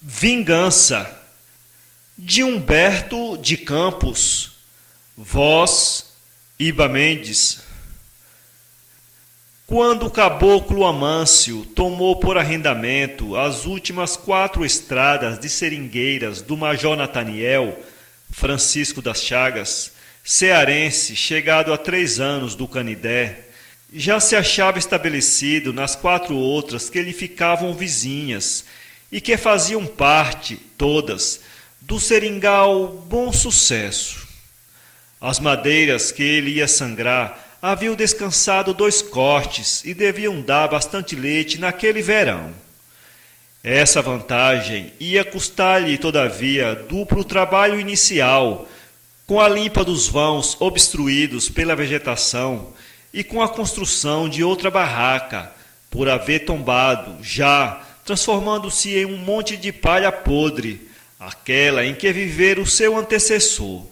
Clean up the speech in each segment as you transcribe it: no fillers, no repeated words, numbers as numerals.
Vingança, de Humberto de Campos, voz Iba Mendes. Quando o caboclo Amâncio tomou por arrendamento as últimas 4 estradas de seringueiras do Major Nataniel Francisco das Chagas, cearense chegado a 3 anos do Canidé, já se achava estabelecido nas 4 outras que lhe ficavam vizinhas e que faziam parte, todas, do seringal Bom Sucesso. As madeiras que ele ia sangrar haviam descansado 2 cortes e deviam dar bastante leite naquele verão. Essa vantagem ia custar-lhe, todavia, duplo trabalho inicial, com a limpa dos vãos obstruídos pela vegetação e com a construção de outra barraca, por haver tombado, já transformando-se em um monte de palha podre, aquela em que vivera o seu antecessor.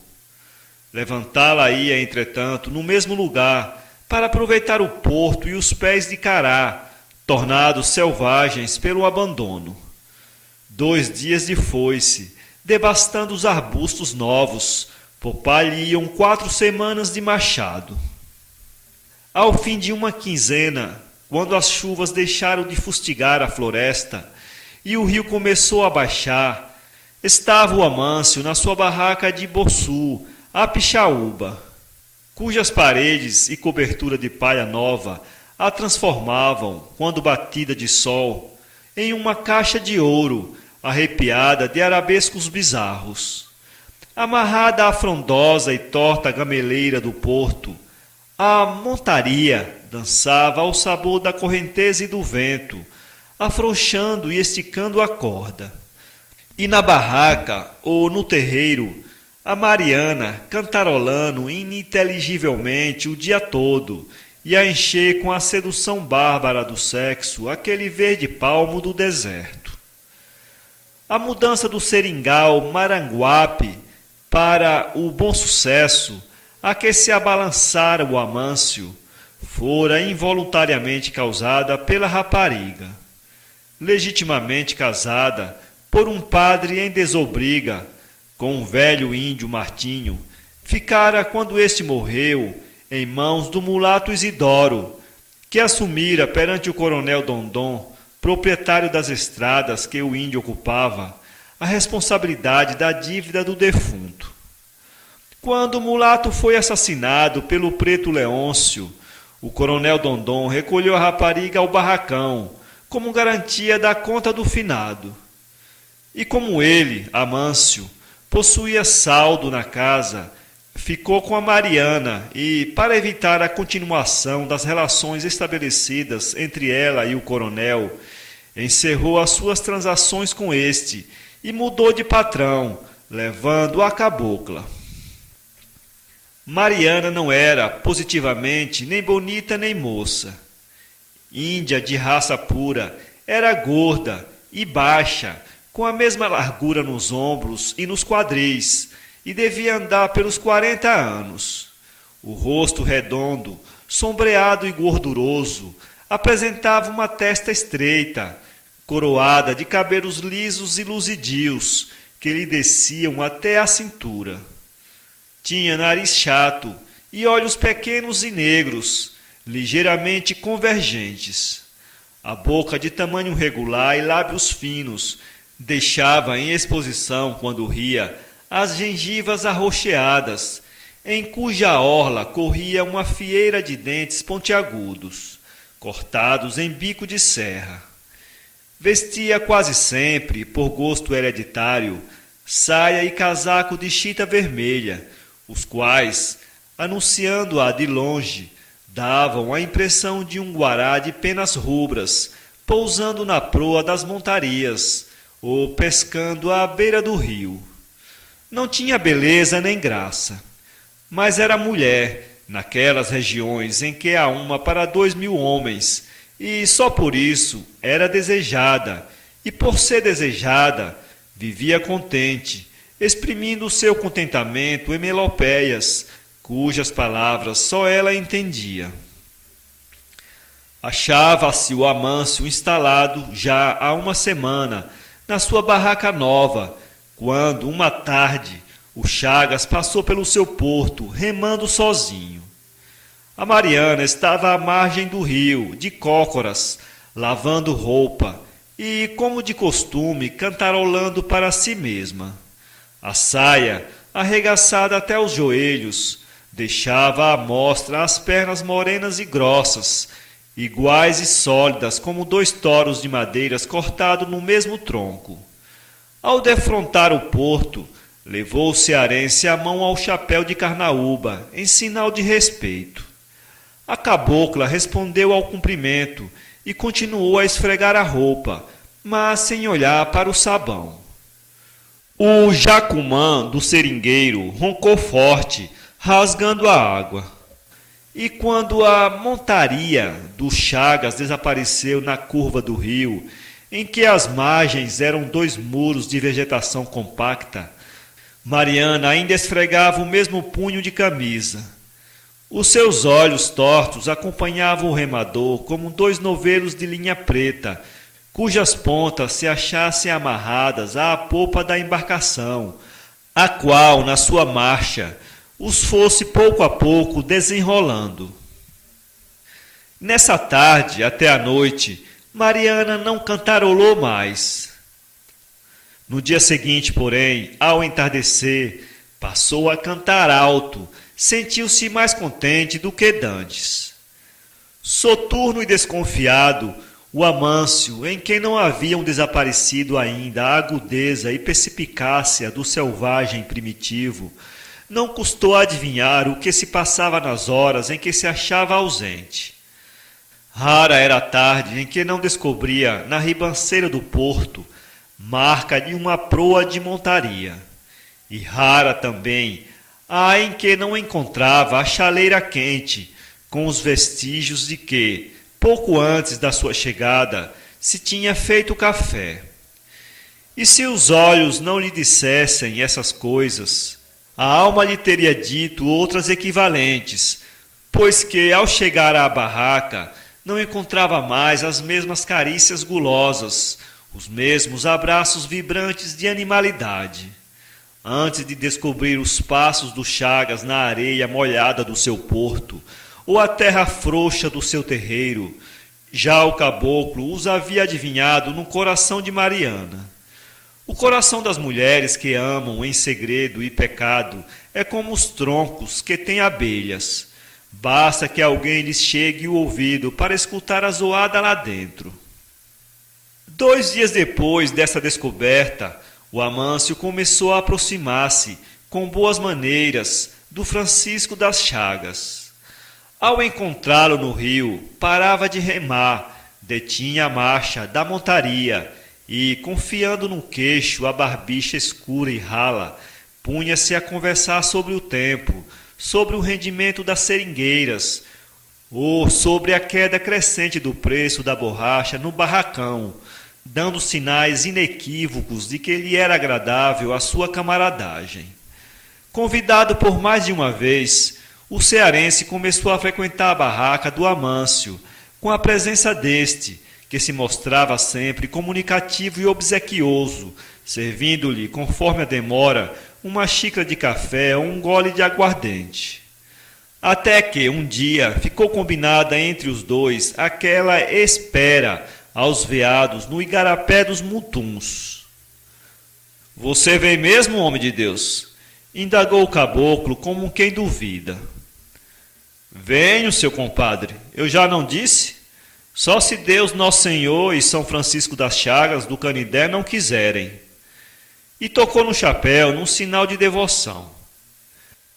Levantá-la-ia, entretanto, no mesmo lugar, para aproveitar o porto e os pés de cará, tornados selvagens pelo abandono. 2 dias de foice, devastando os arbustos novos, poupar-lhe-iam 4 semanas de machado. Ao fim de uma quinzena, quando as chuvas deixaram de fustigar a floresta e o rio começou a baixar, estava o Amâncio na sua barraca de Bossu, a Pixaúba, cujas paredes e cobertura de palha nova a transformavam, quando batida de sol, em uma caixa de ouro arrepiada de arabescos bizarros. Amarrada à frondosa e torta gameleira do porto, a montaria dançava ao sabor da correnteza e do vento, afrouxando e esticando a corda. E na barraca ou no terreiro, a Mariana cantarolando ininteligivelmente o dia todo e a encher com a sedução bárbara do sexo aquele verde palmo do deserto. A mudança do seringal Maranguape para o Bom Sucesso, a que se abalançara o Amâncio, fora involuntariamente causada pela rapariga. Legitimamente casada por um padre em desobriga, com um velho índio Martinho, ficara, quando este morreu, em mãos do mulato Isidoro, que assumira perante o coronel Dondon, proprietário das estradas que o índio ocupava, a responsabilidade da dívida do defunto. Quando o mulato foi assassinado pelo preto Leôncio, o coronel Dondon recolheu a rapariga ao barracão, como garantia da conta do finado. E como ele, Amâncio, possuía saldo na casa, ficou com a Mariana e, para evitar a continuação das relações estabelecidas entre ela e o coronel, encerrou as suas transações com este e mudou de patrão, levando a cabocla. Mariana não era, positivamente, nem bonita nem moça. Índia de raça pura, era gorda e baixa, com a mesma largura nos ombros e nos quadris, e devia andar pelos 40 anos. O rosto redondo, sombreado e gorduroso, apresentava uma testa estreita, coroada de cabelos lisos e luzidios, que lhe desciam até a cintura. Tinha nariz chato e olhos pequenos e negros, ligeiramente convergentes. A boca de tamanho regular e lábios finos deixava em exposição, quando ria, as gengivas arroxeadas, em cuja orla corria uma fieira de dentes pontiagudos, cortados em bico de serra. Vestia quase sempre, por gosto hereditário, saia e casaco de chita vermelha, os quais, anunciando-a de longe, davam a impressão de um guará de penas rubras, pousando na proa das montarias, ou pescando à beira do rio. Não tinha beleza nem graça, mas era mulher, naquelas regiões em que há uma para 2.000 homens, e só por isso era desejada, e por ser desejada, vivia contente, exprimindo o seu contentamento em melopéias, cujas palavras só ela entendia. Achava-se o Amâncio instalado já há uma semana na sua barraca nova, quando, uma tarde, o Chagas passou pelo seu porto, remando sozinho. A Mariana estava à margem do rio, de cócoras, lavando roupa e, como de costume, cantarolando para si mesma. A saia, arregaçada até os joelhos, deixava à mostra as pernas morenas e grossas, iguais e sólidas como dois toros de madeiras cortados no mesmo tronco. Ao defrontar o porto, levou o cearense a mão ao chapéu de carnaúba, em sinal de respeito. A cabocla respondeu ao cumprimento e continuou a esfregar a roupa, mas sem olhar para o sabão. O jacumã do seringueiro roncou forte, rasgando a água. E quando a montaria do Chagas desapareceu na curva do rio, em que as margens eram dois muros de vegetação compacta, Mariana ainda esfregava o mesmo punho de camisa. Os seus olhos tortos acompanhavam o remador como dois novelos de linha preta, cujas pontas se achassem amarradas à popa da embarcação, a qual, na sua marcha, os fosse pouco a pouco desenrolando. Nessa tarde, até a noite, Mariana não cantarolou mais. No dia seguinte, porém, ao entardecer, passou a cantar alto, sentiu-se mais contente do que dantes. Soturno e desconfiado, o Amâncio, em quem não haviam desaparecido ainda a agudeza e perspicácia do selvagem primitivo, não custou adivinhar o que se passava nas horas em que se achava ausente. Rara era a tarde em que não descobria, na ribanceira do porto, marca de uma proa de montaria. E rara também a em que não encontrava a chaleira quente, com os vestígios de que, pouco antes da sua chegada, se tinha feito café. E se os olhos não lhe dissessem essas coisas, a alma lhe teria dito outras equivalentes, pois que, ao chegar à barraca, não encontrava mais as mesmas carícias gulosas, os mesmos abraços vibrantes de animalidade. Antes de descobrir os passos do Chagas na areia molhada do seu porto, ou a terra frouxa do seu terreiro, já o caboclo os havia adivinhado no coração de Mariana. O coração das mulheres que amam em segredo e pecado é como os troncos que têm abelhas. Basta que alguém lhes chegue o ouvido para escutar a zoada lá dentro. 2 dias depois dessa descoberta, o Amâncio começou a aproximar-se, com boas maneiras, do Francisco das Chagas. Ao encontrá-lo no rio, parava de remar, detinha a marcha da montaria e, confiando no queixo a barbicha escura e rala, punha-se a conversar sobre o tempo, sobre o rendimento das seringueiras, ou sobre a queda crescente do preço da borracha no barracão, dando sinais inequívocos de que lhe era agradável a sua camaradagem. Convidado por mais de uma vez, o cearense começou a frequentar a barraca do Amâncio, com a presença deste, que se mostrava sempre comunicativo e obsequioso, servindo-lhe, conforme a demora, uma xícara de café ou um gole de aguardente. Até que, um dia, ficou combinada entre os dois aquela espera aos veados no igarapé dos Mutuns. — Você vem mesmo, homem de Deus? Indagou o caboclo como quem duvida. — Venho, seu compadre, eu já não disse? Só se Deus Nosso Senhor e São Francisco das Chagas do Canindé não quiserem. E tocou no chapéu num sinal de devoção.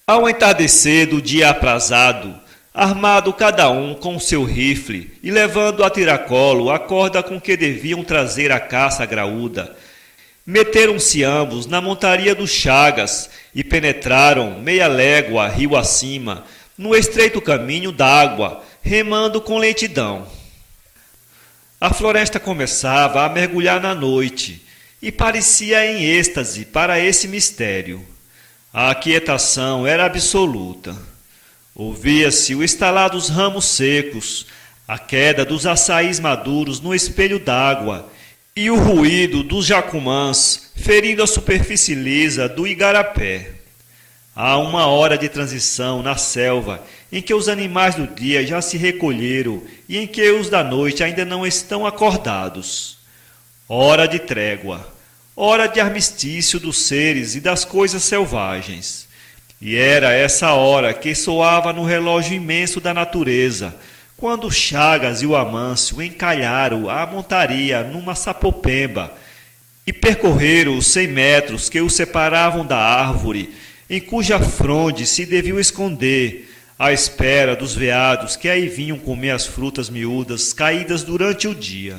Ao entardecer do dia aprazado, armado cada um com o seu rifle e levando a tiracolo a corda com que deviam trazer a caça graúda, meteram-se ambos na montaria dos Chagas e penetraram meia légua rio acima, no estreito caminho d'água, remando com lentidão. A floresta começava a mergulhar na noite e parecia em êxtase para esse mistério. A aquietação era absoluta. Ouvia-se o estalar dos ramos secos, a queda dos açaís maduros no espelho d'água e o ruído dos jacumãs ferindo a superfície lisa do igarapé. Há uma hora de transição na selva em que os animais do dia já se recolheram e em que os da noite ainda não estão acordados. Hora de trégua, hora de armistício dos seres e das coisas selvagens. E era essa hora que soava no relógio imenso da natureza, quando Chagas e o Amâncio encalharam a montaria numa sapopemba e percorreram os 100 metros que os separavam da árvore, em cuja fronde se deviam esconder, à espera dos veados que aí vinham comer as frutas miúdas caídas durante o dia.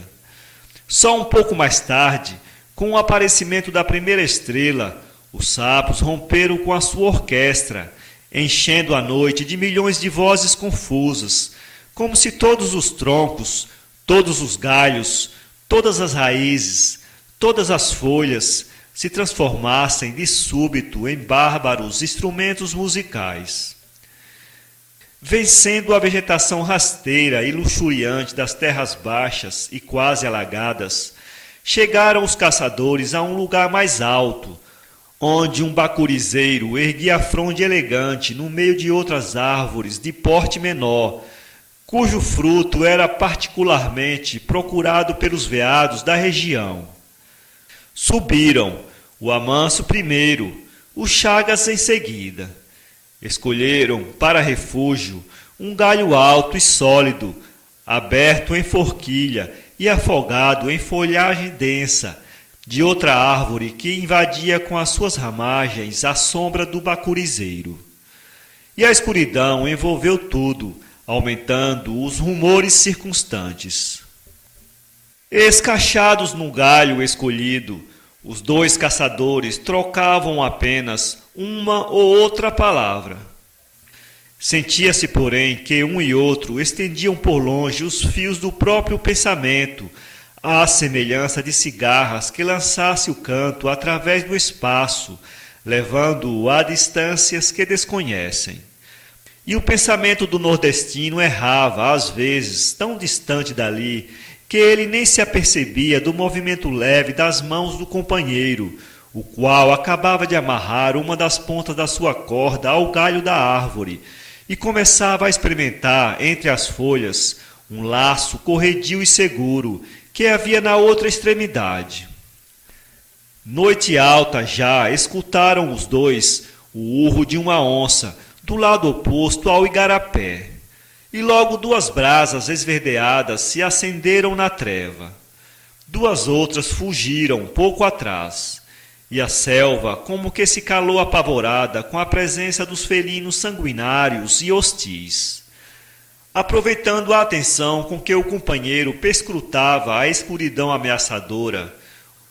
Só um pouco mais tarde, com o aparecimento da primeira estrela, os sapos romperam com a sua orquestra, enchendo a noite de milhões de vozes confusas, como se todos os troncos, todos os galhos, todas as raízes, todas as folhas se transformassem de súbito em bárbaros instrumentos musicais. Vencendo a vegetação rasteira e luxuriante das terras baixas e quase alagadas, chegaram os caçadores a um lugar mais alto, onde um bacurizeiro erguia a fronde elegante no meio de outras árvores de porte menor, cujo fruto era particularmente procurado pelos veados da região. Subiram, o Amâncio primeiro, o Chagas em seguida. Escolheram para refúgio um galho alto e sólido, aberto em forquilha e afogado em folhagem densa, de outra árvore que invadia com as suas ramagens a sombra do bacurizeiro. E a escuridão envolveu tudo, aumentando os rumores circunstantes. Escachados no galho escolhido, os dois caçadores trocavam apenas uma ou outra palavra. Sentia-se, porém, que um e outro estendiam por longe os fios do próprio pensamento, à semelhança de cigarras que lançasse o canto através do espaço, levando-o a distâncias que desconhecem. E o pensamento do nordestino errava, às vezes, tão distante dali, que ele nem se apercebia do movimento leve das mãos do companheiro, o qual acabava de amarrar uma das pontas da sua corda ao galho da árvore, e começava a experimentar, entre as folhas, um laço corredio e seguro, que havia na outra extremidade. Noite alta já escutaram os dois o urro de uma onça, do lado oposto ao igarapé. E logo duas brasas esverdeadas se acenderam na treva. Duas outras fugiram pouco atrás, e a selva como que se calou apavorada com a presença dos felinos sanguinários e hostis. Aproveitando a atenção com que o companheiro perscrutava a escuridão ameaçadora,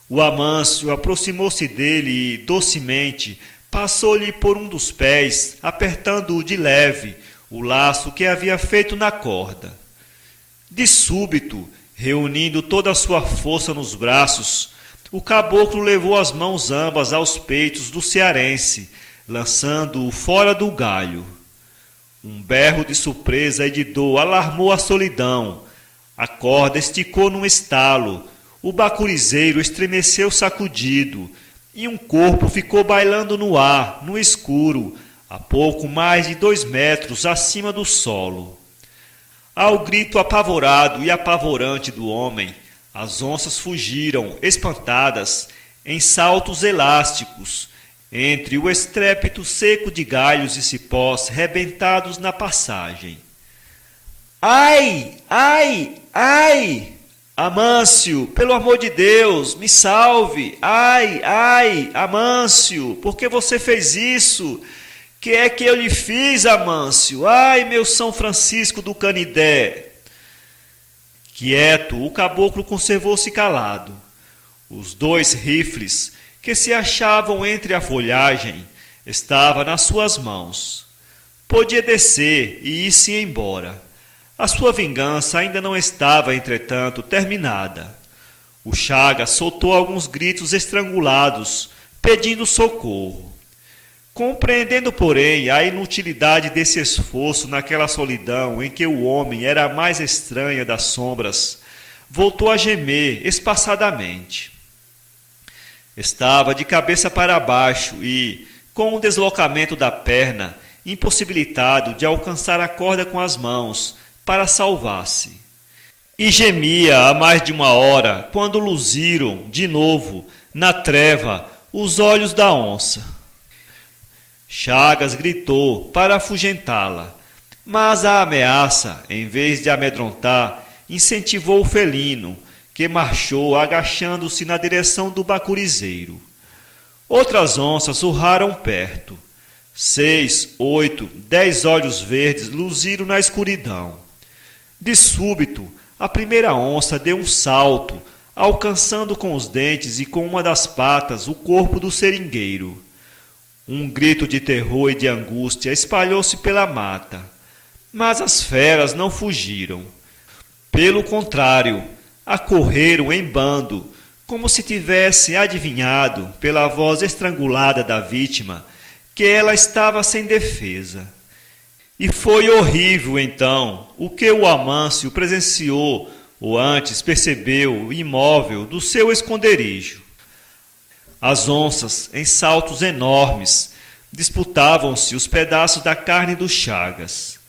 o Amâncio aproximou-se dele e, docemente, passou-lhe por um dos pés, apertando-o de leve, o laço que havia feito na corda. De súbito, reunindo toda a sua força nos braços, o caboclo levou as mãos ambas aos peitos do cearense, lançando-o fora do galho. Um berro de surpresa e de dor alarmou a solidão. A corda esticou num estalo, o bacurizeiro estremeceu sacudido, e um corpo ficou bailando no ar, no escuro, a pouco mais de 2 metros acima do solo. Ao grito apavorado e apavorante do homem, as onças fugiram, espantadas, em saltos elásticos, entre o estrépito seco de galhos e cipós rebentados na passagem. Ai! Ai! Ai! Amâncio, pelo amor de Deus, me salve! Ai! Ai! Amâncio, por que você fez isso? Que é que eu lhe fiz, Amâncio? Ai, meu São Francisco do Canidé! Quieto, o caboclo conservou-se calado. Os 2 rifles, que se achavam entre a folhagem, estavam nas suas mãos. Podia descer e ir-se embora. A sua vingança ainda não estava, entretanto, terminada. O Chagas soltou alguns gritos estrangulados, pedindo socorro. Compreendendo, porém, a inutilidade desse esforço naquela solidão em que o homem era a mais estranha das sombras, voltou a gemer espaçadamente. Estava de cabeça para baixo e, com um deslocamento da perna, impossibilitado de alcançar a corda com as mãos para salvar-se. E gemia há mais de uma hora quando luziram, de novo, na treva, os olhos da onça. Chagas gritou para afugentá-la, mas a ameaça, em vez de amedrontar, incentivou o felino, que marchou agachando-se na direção do bacurizeiro. Outras onças urraram perto. 6, 8, 10 olhos verdes luziram na escuridão. De súbito, a primeira onça deu um salto, alcançando com os dentes e com uma das patas o corpo do seringueiro. Um grito de terror e de angústia espalhou-se pela mata, mas as feras não fugiram. Pelo contrário, acorreram em bando, como se tivessem adivinhado, pela voz estrangulada da vítima, que ela estava sem defesa. E foi horrível, então, o que o Amâncio presenciou, ou antes percebeu, imóvel do seu esconderijo. As onças, em saltos enormes, disputavam-se os pedaços da carne dos Chagas.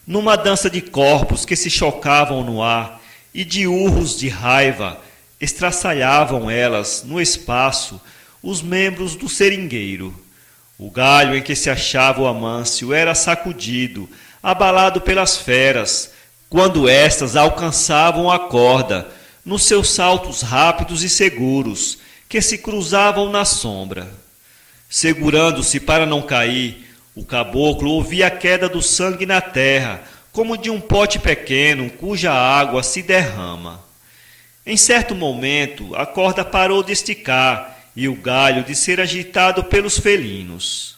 Numa dança de corpos que se chocavam no ar e de urros de raiva, estraçalhavam elas, no espaço, os membros do seringueiro. O galho em que se achava o Amâncio era sacudido, abalado pelas feras, quando estas alcançavam a corda, nos seus saltos rápidos e seguros, que se cruzavam na sombra. Segurando-se para não cair, o caboclo ouvia a queda do sangue na terra, como de um pote pequeno cuja água se derrama. Em certo momento, a corda parou de esticar e o galho de ser agitado pelos felinos.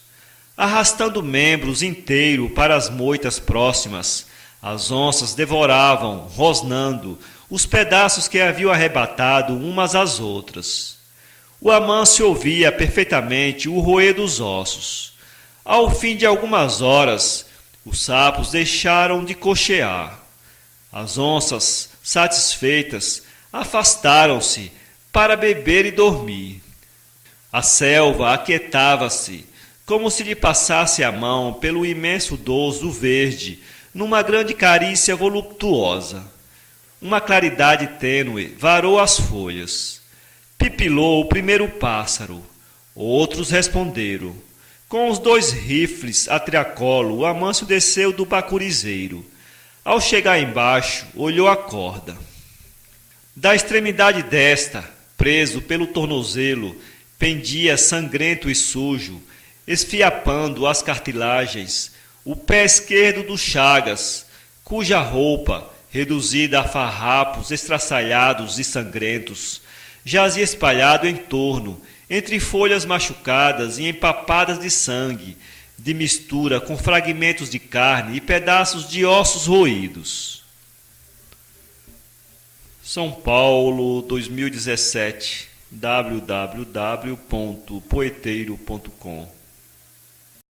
Arrastando membros inteiros para as moitas próximas, as onças devoravam, rosnando, os pedaços que haviam arrebatado umas às outras. O Amâncio ouvia perfeitamente o roer dos ossos. Ao fim de algumas horas, os sapos deixaram de cochear. As onças, satisfeitas, afastaram-se para beber e dormir. A selva aquietava-se, como se lhe passasse a mão pelo imenso dorso verde, numa grande carícia voluptuosa. Uma claridade tênue varou as folhas. Pipilou o primeiro pássaro. Outros responderam. Com os 2 rifles a triacolo, o Amâncio desceu do bacurizeiro. Ao chegar embaixo, olhou a corda. Da extremidade desta, preso pelo tornozelo, pendia sangrento e sujo, esfiapando as cartilagens, o pé esquerdo do Chagas, cuja roupa, reduzida a farrapos estraçalhados e sangrentos, jazia espalhado em torno, entre folhas machucadas e empapadas de sangue, de mistura com fragmentos de carne e pedaços de ossos roídos. São Paulo, 2017, www.poeteiro.com